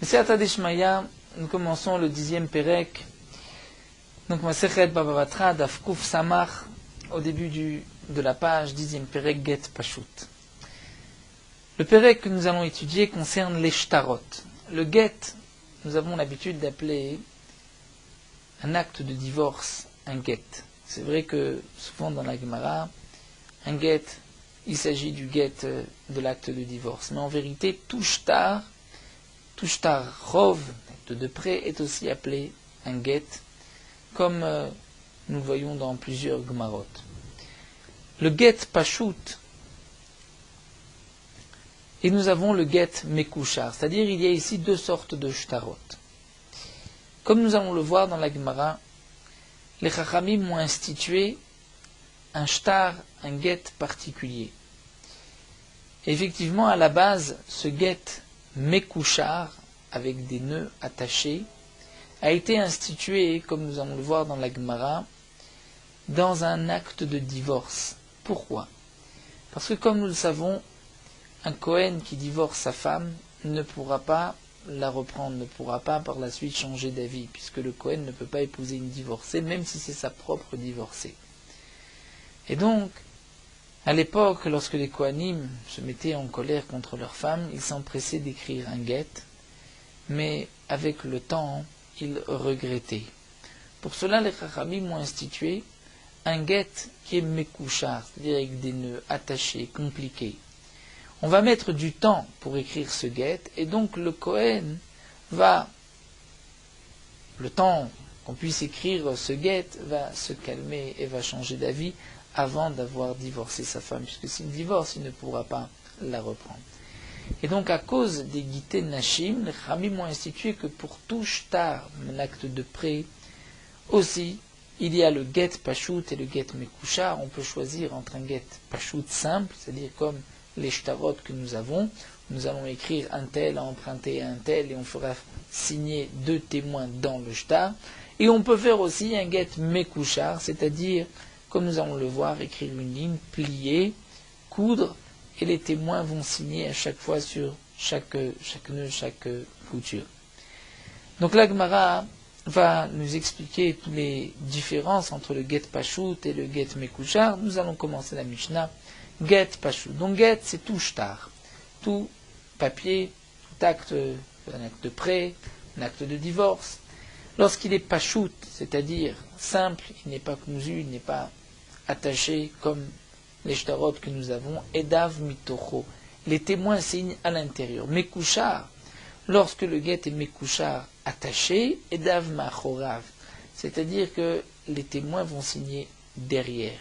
Siyata Deshmaya, nous commençons le 10e Perek, donc Masechet Baba Batra, Daf Kuf Samach, au début de la page 10e Perek Get Pashut. Le Perek que nous allons étudier concerne les shtarot. Le Get, nous avons l'habitude d'appeler un acte de divorce un Get. C'est vrai que souvent dans la Gemara, un Get, il s'agit du Get de l'acte de divorce. Mais en vérité, tout shtar rov, de près, est aussi appelé un Get, comme nous le voyons dans plusieurs Gemarot. Le Get Pashut, et nous avons le Get Mekushar, c'est-à-dire il y a ici deux sortes de shtarot. Comme nous allons le voir dans la Gemara, les Chachamim ont institué un shtar, un Get particulier. Effectivement, à la base, ce Get Mekushar, avec des nœuds attachés, a été institué, comme nous allons le voir dans la Gemara, dans un acte de divorce. Pourquoi ? Parce que comme nous le savons, un Kohen qui divorce sa femme ne pourra pas la reprendre, ne pourra pas par la suite changer d'avis, puisque le Kohen ne peut pas épouser une divorcée, même si c'est sa propre divorcée. Et donc, à l'époque, lorsque les Kohanim se mettaient en colère contre leur femme, ils s'empressaient d'écrire un Get, mais avec le temps, ils regrettaient. Pour cela, les Chachamim ont institué un Get qui est Mekushar, c'est-à-dire avec des nœuds attachés, compliqués. On va mettre du temps pour écrire ce Get, et donc le Kohen va, le temps qu'on puisse écrire ce Get, va se calmer et va changer d'avis avant d'avoir divorcé sa femme, puisque s'il divorce, il ne pourra pas la reprendre. Et donc, à cause des Gité Nashim, les Chachamim ont institué que pour tout shtar, un acte de prêt, aussi, il y a le Get Pashut et le Get Mekushar. On peut choisir entre un Get Pashut simple, c'est-à-dire comme les shtarot que nous avons. Nous allons écrire un tel, emprunter un tel, et on fera signer deux témoins dans le shtar. Et on peut faire aussi un Get Mekushar, c'est-à-dire, comme nous allons le voir, écrire une ligne, plier, coudre, et les témoins vont signer à chaque fois sur chaque nœud, chaque couture. Donc la Gemara va nous expliquer toutes les différences entre le Get Pashut et le Get Mekushar. Nous allons commencer la Mishnah. Get Pashut. Donc Get, c'est tout shtar, tout papier, tout acte, un acte de prêt, un acte de divorce. Lorsqu'il est Pashut, c'est-à-dire simple, il n'est pas cousu, il n'est pas attaché comme les shtarot que nous avons, Edav Mitocho. Les témoins signent à l'intérieur. Mekushar, lorsque le Get est Mekushar attaché, Edav Machorav, c'est-à-dire que les témoins vont signer derrière.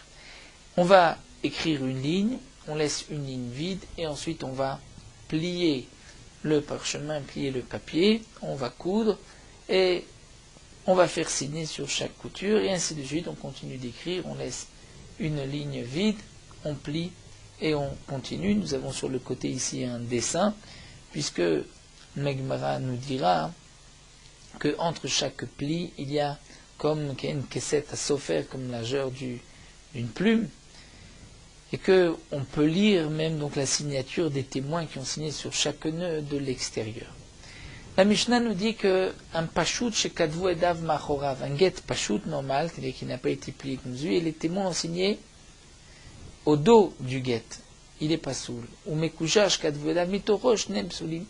On va écrire une ligne, on laisse une ligne vide, et ensuite on va plier le parchemin, plier le papier, on va coudre, et on va faire signer sur chaque couture, et ainsi de suite, on continue d'écrire, on laisse une ligne vide, on plie et on continue. Nous avons sur le côté ici un dessin, puisque Megmara nous dira que entre chaque pli, il y a comme une cassette à sofer, comme la largeur d'une plume, et que on peut lire même donc la signature des témoins qui ont signé sur chaque nœud de l'extérieur. La Mishnah nous dit que un pashut chez Kadvu Edav Machorav, un get pashut normal, c'est-à-dire qui n'a pas été plié comme lui, et les témoins ont signé au dos du get, il est pas soul. Ou mekushar shkadvu edav mitorosh nem soulim.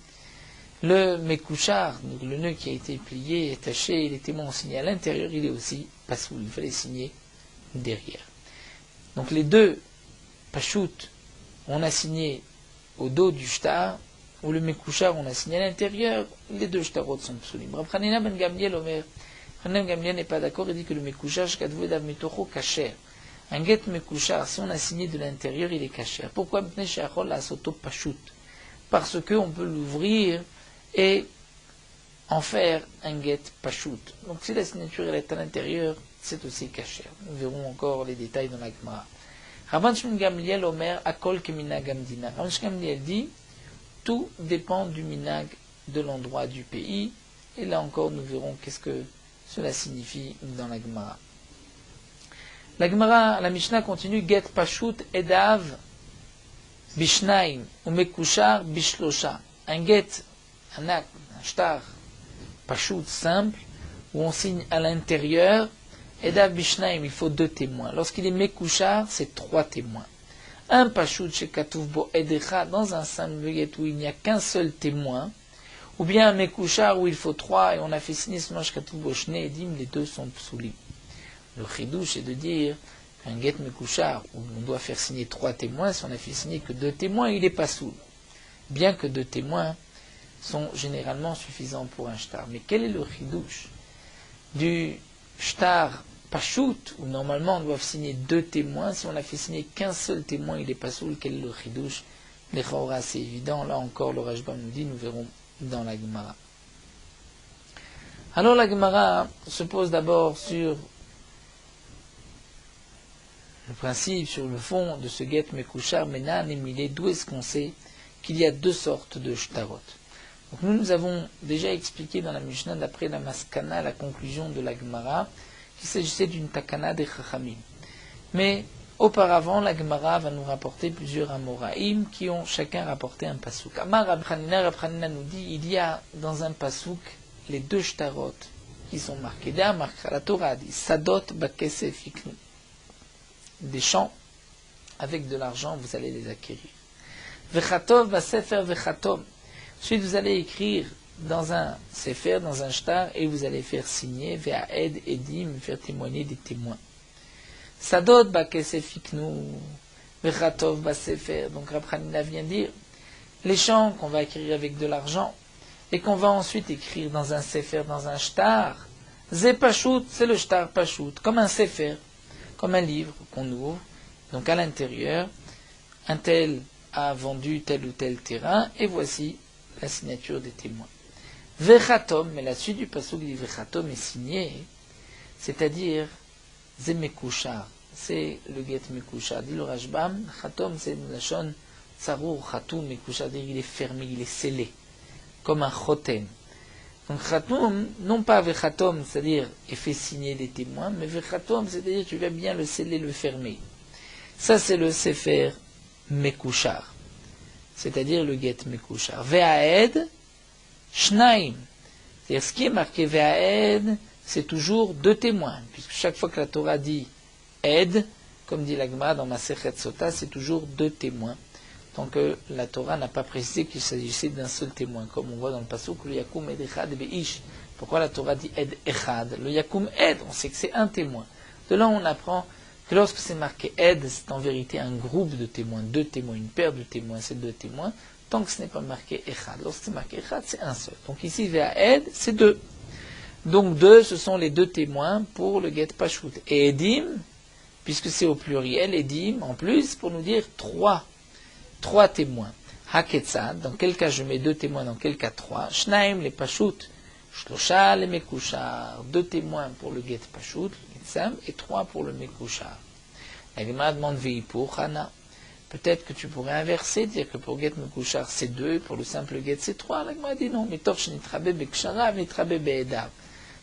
Le mekushar, donc le nœud qui a été plié, attaché, et les témoins ont signé à l'intérieur, il est aussi pas soul. Il fallait signer derrière. Donc les deux pashut, on a signé au dos du shtar, ou le mekushar, on a signé à l'intérieur, les deux shtarot sont soulim. Rav Hanina ben Gamliel Omer, Hanina ben Gamliel n'est pas d'accord, il dit que le mekushar shkadvu edav mitorosh kasher. Un get mekushar, si on a signé de l'intérieur, il est caché. Pourquoi parce qu'on peut l'ouvrir et en faire un get pashut. Donc si la signature elle est à l'intérieur, c'est aussi caché. Nous verrons encore les détails dans la Gemara. Rabban Shimon Gamliel Omer Akol Keminag Amdina. Rabban Shimon Gamliel dit tout dépend du minag de l'endroit du pays. Et là encore, nous verrons qu'est-ce que cela signifie dans la Gemara. La Gemara, la Mishnah continue, Get Pashut Edav Bishnaim ou Mekushar Bishlosha. Un get, un acte, un shtar pachout simple, où on signe à l'intérieur, Edav Bishnaim, il faut 2 témoins. Lorsqu'il est Mekouchar, c'est 3 témoins. Un pachout chez Katouvbo Edecha, dans un simple get où il n'y a qu'un seul témoin, ou bien un Mekouchar où il faut 3, et on a fait signer seulement chez Katouvbo Shne Edim, les deux sont psoulim. Le chidouche est de dire qu'un get Mekouchar, où on doit faire signer 3 témoins, si on a fait signer que 2 témoins, il est pas soul. Bien que 2 témoins sont généralement suffisants pour un shtar. Mais quel est le chidouche du shtar pachout, où normalement on doit signer 2 témoins, si on a fait signer qu'un seul témoin, il est pas soul, quel est le chidouche? Les chora, c'est évident, là encore le Rashba nous dit, nous verrons dans la Gemara. Alors la Gemara se pose d'abord sur le principe, sur le fond de ce get Mekouchar, Menan et Milé, d'où est-ce qu'on sait qu'il y a 2 sortes de shtarot. Donc nous avons déjà expliqué dans la Mishnah, d'après la Maskana, la conclusion de la Gemara, qu'il s'agissait d'une takana des Chachamim. Mais auparavant, la Gemara va nous rapporter plusieurs Amoraïm qui ont chacun rapporté un pasouk. Amar Rab Chanina nous dit, il y a dans un pasouk les 2 shtarot qui sont marqués. La Torah dit, Sadot bakesef iknu. Des champs avec de l'argent, vous allez les acquérir. Vechatov basefer vechatom. Ensuite, vous allez écrire dans un sefer, dans un shtar, et vous allez faire signer, ve'aed edim, faire témoigner des témoins. Sadot bakesef iknu, vechatov basefer. Donc Rab Chanina vient dire, les champs qu'on va acquérir avec de l'argent, et qu'on va ensuite écrire dans un sefer, dans un shtar, ze pachout, c'est le shtar pachout, comme un sefer, comme un livre qu'on ouvre. Donc à l'intérieur, un tel a vendu tel ou tel terrain, et voici la signature des témoins. Vechatom, mais la suite du passouk dit Vechatom est signé, c'est-à-dire Zemekouchar, c'est le get Mekouchar. Dit le Rashbam, Chatom c'est la shon Tsarur Chatum Mekouchar, c'est-à-dire il est fermé, il est scellé, comme un chotem. Donc Chatum, non pas Vechatom, c'est-à-dire il fait signer des témoins, mais Vechatom, c'est-à-dire tu vas bien le sceller, le fermer. Ça c'est le Sefer Mekouchar, c'est-à-dire le get Mekouchar. Ve'aed, Shnaim. C'est-à-dire ce qui est marqué Ve'aed, c'est toujours 2 témoins, puisque chaque fois que la Torah dit Ed, comme dit la Gemara dans Masechet Sota, c'est toujours 2 témoins. Tant que la Torah n'a pas précisé qu'il s'agissait d'un seul témoin, comme on voit dans le passouk, le Yakum Ed Echad Beish. Pourquoi la Torah dit Ed Echad? Le Yakum Ed, on sait que c'est un témoin. De là, on apprend que lorsque c'est marqué Ed, c'est en vérité un groupe de témoins, 2 témoins, une paire de témoins, c'est 2 témoins, tant que ce n'est pas marqué Echad. Lorsque c'est marqué Echad, c'est un seul. Donc ici, vers Ed, c'est 2. Donc 2, ce sont les 2 témoins pour le get Pashut. Et Edim, puisque c'est au pluriel, Edim, en plus, pour nous dire 3 témoins. Haketzad, dans quel cas je mets 2 témoins, dans quel cas 3. Shnaim, les Pashut. Shlosha, les Mekouchar. 2 témoins pour le get Pashut, et 3 pour le Mekouchar. La Gemara demande Veipur, Hana. Peut-être que tu pourrais inverser, dire que pour get Mekouchar c'est 2, pour le simple get c'est 3. La Gemara dit non, mais torch nitrabe bekshara, nitrabe be'edav.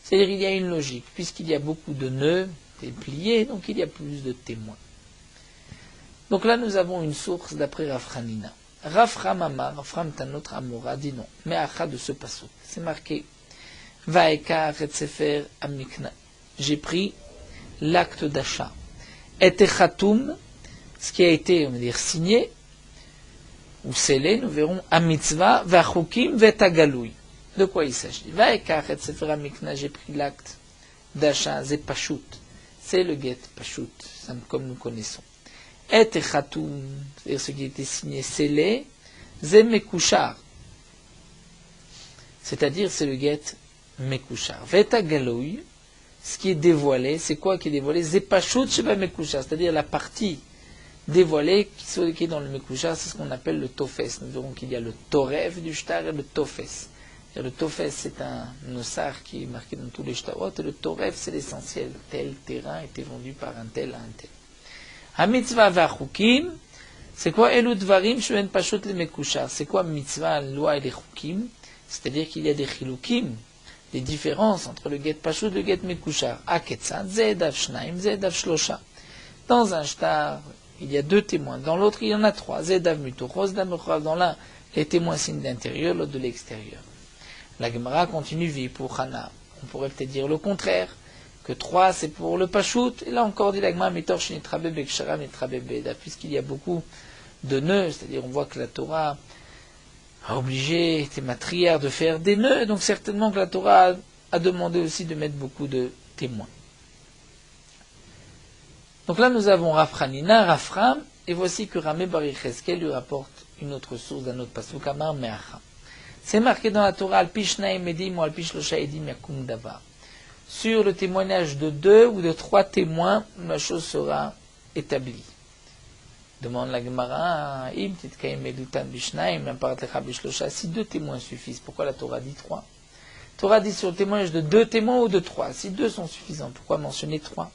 C'est-à-dire il y a une logique, puisqu'il y a beaucoup de nœuds, des pliés, donc il y a plus de témoins. Donc là nous avons une source d'après Rav Chanina. Rav Ramama, Rav Ram Tanot Amora dit non, mais acha de ce passouk. C'est marqué Vaeka Retsefer Amikna. J'ai pris l'acte d'achat. Et Chatoum, ce qui a été, on va dire, signé, ou scellé, nous verrons, à mitzvah, vachukim, vetagaloui. De quoi il s'agit? Vaekach et sefer amikna, j'ai pris l'acte d'achat, c'est pashut. C'est le get pashut, comme nous connaissons. Et Chatoum, c'est-à-dire ce qui a été signé, scellé, c'est mekouchar. C'est-à-dire, c'est le get mekouchar. Vetagaloui, ce qui est dévoilé, c'est quoi qui est dévoilé? Zepashut sheba mekouchar, c'est-à-dire la partie dévoilée qui est dans le mekouchar, c'est ce qu'on appelle le tofes. Nous verrons qu'il y a le toref du shtar et le tofes. Le tofes, c'est un nosar qui est marqué dans tous les shtarot, et le toref, c'est l'essentiel. Tel terrain était vendu par un tel à un tel. Ha-mitzvah va-chukim, c'est quoi? Elu dvarim shuen pashut le mekouchar. C'est quoi mitzvah, loi et les chukim? C'est-à-dire qu'il y a des chilukim, des différences entre le get pashut et le get mekouchar. Aketzad, zedav shnaim, zedav shlosha. Dans un shtar, il y a 2 témoins. Dans l'autre, il y en a 3. Zedav mutuchos, damechav. Dans l'un, les témoins signent d'intérieur, l'autre de l'extérieur. La Gemara continue, vie pour Hana. On pourrait peut-être dire le contraire, que 3 c'est pour le Pachout, et là encore dit la Gemara, Mitor Shenitrabe Bekshara Nitrabe Beda, puisqu'il y a beaucoup de nœuds, c'est-à-dire on voit que la Torah a obligé les matriarches de faire des nœuds, donc certainement que la Torah a demandé aussi de mettre beaucoup de témoins. Donc là nous avons Rafranina, Rafram, et voici que Ramé Bar Yecheskel lui rapporte une autre source d'un autre pasuk, Amar Meacha. C'est marqué dans la Torah, Al-Pi Shnaim Edim ou Al-Pi Shlosha Edim Yakum Davar. Sur le témoignage de 2 ou de 3 témoins, la chose sera établie. Demande la Gemara, si 2 témoins suffisent, pourquoi la Torah dit 3? La Torah dit sur le témoignage de 2 témoins ou de 3. Si 2 sont suffisants, pourquoi mentionner 3?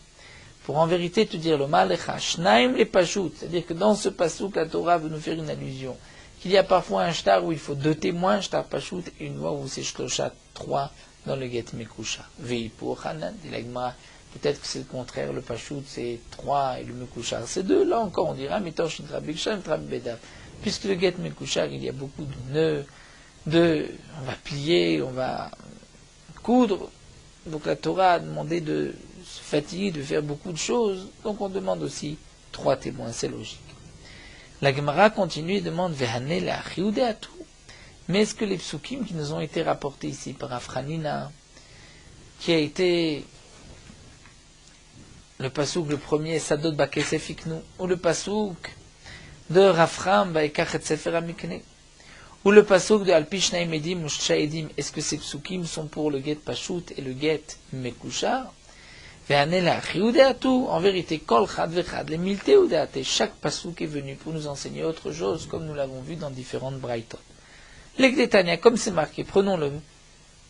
Pour en vérité te dire le malecha, shnaim les pachout, c'est-à-dire que dans ce pasouk, la Torah veut nous faire une allusion. Qu'il y a parfois un shtar où il faut 2 témoins, shtar pachout, et une fois où c'est shlosha 3 dans le get mekusha. Vei pour Hanan, dit la Gemara. Peut-être que c'est le contraire, le Pachout c'est 3 et le Mekushar c'est 2. Là encore on dira, puisque le Get Mekushar, il y a beaucoup de nœuds, on va plier, on va coudre. Donc la Torah a demandé de se fatiguer, de faire beaucoup de choses. Donc on demande aussi 3 témoins, c'est logique. La Gemara continue et demande, mais est-ce que les psukim qui nous ont été rapportés ici par Afranina, qui a été le pasouk, le premier, Sadot Bakesef Iknu, ou le pasouk de Rafram, Baekach et Sefer Amikne, ou le pasouk de Alpi Shnaim Edim ou Shchaedim, est-ce que ces psukim sont pour le get Pashut et le get Mekushar? Ve'anela Chiudeatu, en vérité, Kol Chad Vechad, les mille Teudeate, chaque pasouk est venu pour nous enseigner autre chose, comme nous l'avons vu dans différentes braïtot. L'Egdetania, comme c'est marqué, prenons le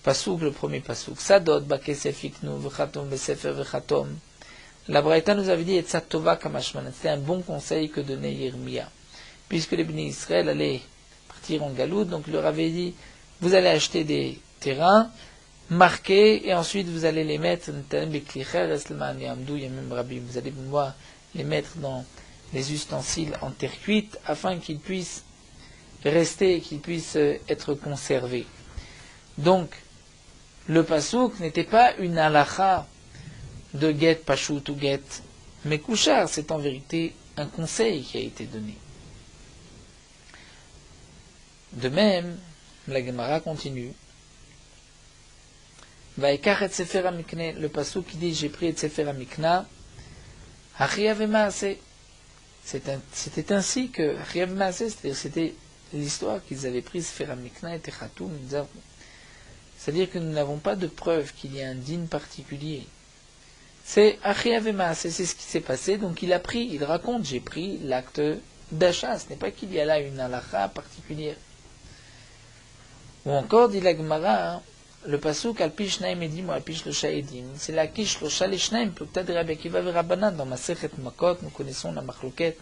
pasouk, le premier pasouk, Sadot Bakesef Iknu, Vechatom Besefer Vechatom. La Braïta nous avait dit Etzat Tova Kamashman, c'était un bon conseil que donnait Yirmia, puisque les Bnei Israël allaient partir en Galout, donc il leur avait dit vous allez acheter des terrains marqués et ensuite vous allez les mettre, vous allez pouvoir les mettre dans les ustensiles en terre cuite afin qu'ils puissent rester et qu'ils puissent être conservés. Donc le pasouk n'était pas une halakha de get Pashut ou get Mekushar, c'est en vérité un conseil qui a été donné. De même, la Gemara continue. Vaikach et Sefer Amikne, le pasuk qui dit j'ai pris et Sefer Amikna, Achiyav Maaseh. C'était ainsi que Achiyav Maaseh, c'est-à-dire c'était l'histoire qu'ils avaient pris Sefer Amikna et Techatum, c'est-à-dire que nous n'avons pas de preuve qu'il y a un din particulier. C'est Achiyav Maaseh, c'est ce qui s'est passé, donc il a pris, il raconte, j'ai pris l'acte d'achat, ce n'est pas qu'il y a là une halakha particulière. Ou encore, dit la Gemara, le pasuk Alpi Shnaim Edim ou Alpi Shlosha Edim, c'est la Ki Shlosha le Shnaim, peut-être Rabbi Akiva et Rabbanan, dans Masechet Makot, nous connaissons la machloket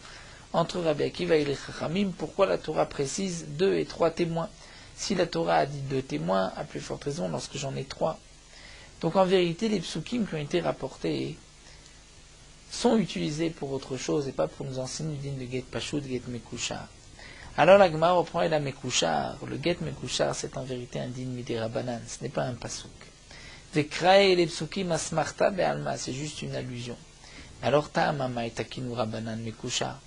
entre Rabbi Akiva et les Chachamim, pourquoi la Torah précise 2 et 3 témoins. Si la Torah a dit 2 témoins, à plus forte raison lorsque j'en ai 3. Donc en vérité, les psukim qui ont été rapportés sont utilisés pour autre chose et pas pour nous enseigner le din de Get Pashut, Get Mekushar. Alors la Gemara reprend et la Mekushar. Le Get Mekushar, c'est en vérité un din Midei Rabbanan, ce n'est pas un pasuk. Vekrae les psukim asmarta be'alma, c'est juste une allusion. Alors ta'amama et takinu Rabbanan Mekushar.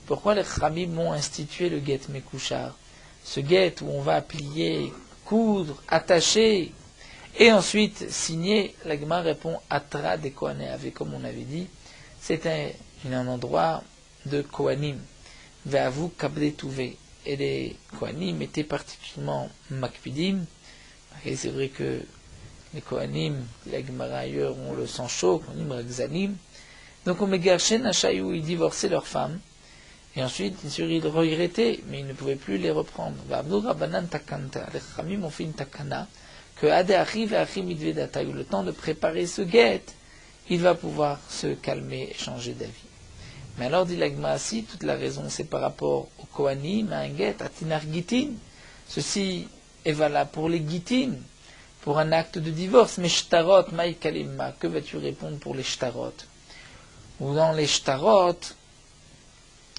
Pourquoi les Chachamim ont institué le Get Mekushar? Ce get où on va plier, coudre, attacher, et ensuite signer. La Gemara répond Atra de Kohané, avec comme on avait dit, c'était un endroit de Kohanim. Ve'avu kabde tuve. Et les Kohanim étaient particulièrement makpidim. Et c'est vrai que les Kohanim, la Gemara ailleurs, ont le sang chaud, Kohanim ragzanim. Donc, au Megarshen Hachayou, ils divorçaient leurs femmes. Et ensuite, bien sûr, ils regrettaient, mais ils ne pouvaient plus les reprendre. Ve'avnu Rabbanan takanta. Les Chachamim ont fait une takana, que Ade Achiv et Achim Idvedatayu, le temps de préparer ce guet, il va pouvoir se calmer et changer d'avis. Mais alors, dit l'Agma, si toute la raison c'est par rapport au Kohanim, à un guet, à Tinar Gitin, ceci est valable pour les Gitin, pour un acte de divorce, mais Shtarot, Maï Kalimma, que vas-tu répondre pour les Shtarot? Ou dans les Shtarot,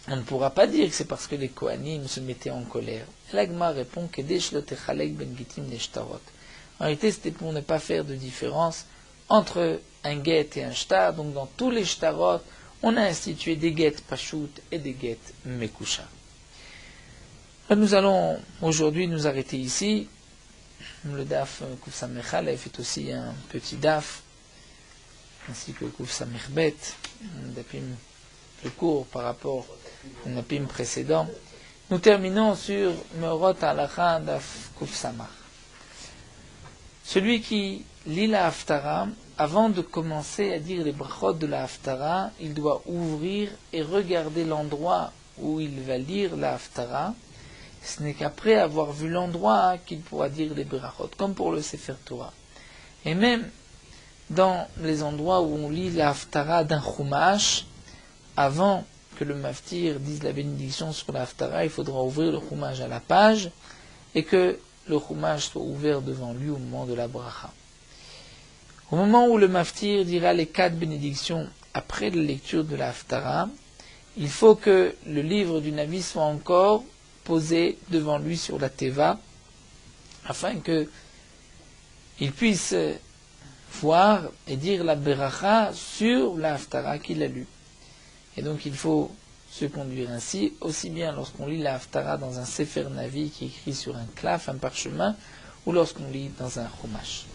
on ne pourra pas dire que c'est parce que les Kohanim se mettaient en colère. L'Agma répond que Desh lo techalek ben Gitin les Shtarot. En réalité, c'était pour ne pas faire de différence entre un get et un shtar. Donc dans tous les shtarot, on a institué des get pashut et des get mekusha. Nous allons aujourd'hui nous arrêter ici. Le daf Kuf Samech Aleph est aussi un petit daf, ainsi que Kuf Samech Bet, un dapim plus court par rapport au dapim précédent. Nous terminons sur Meorot Halacha daf Kuf Samach. Celui qui lit la Haftara, avant de commencer à dire les brachot de la Haftara, il doit ouvrir et regarder l'endroit où il va lire la Haftara. Ce n'est qu'après avoir vu l'endroit qu'il pourra dire les brachot, comme pour le Sefer Torah. Et même dans les endroits où on lit la Haftara d'un Chumash, avant que le maftir dise la bénédiction sur la Haftara, il faudra ouvrir le Chumash à la page et que le Chumash soit ouvert devant lui au moment de la bracha. Au moment où le maftir dira les 4 bénédictions après la lecture de la Haftara, il faut que le livre du Navi soit encore posé devant lui sur la teva, afin que il puisse voir et dire la beracha sur la Haftara qu'il a lue. Et donc il faut se conduire ainsi, aussi bien lorsqu'on lit la Haftara dans un Sefer Navi qui est écrit sur un claf, un parchemin, ou lorsqu'on lit dans un Chumash.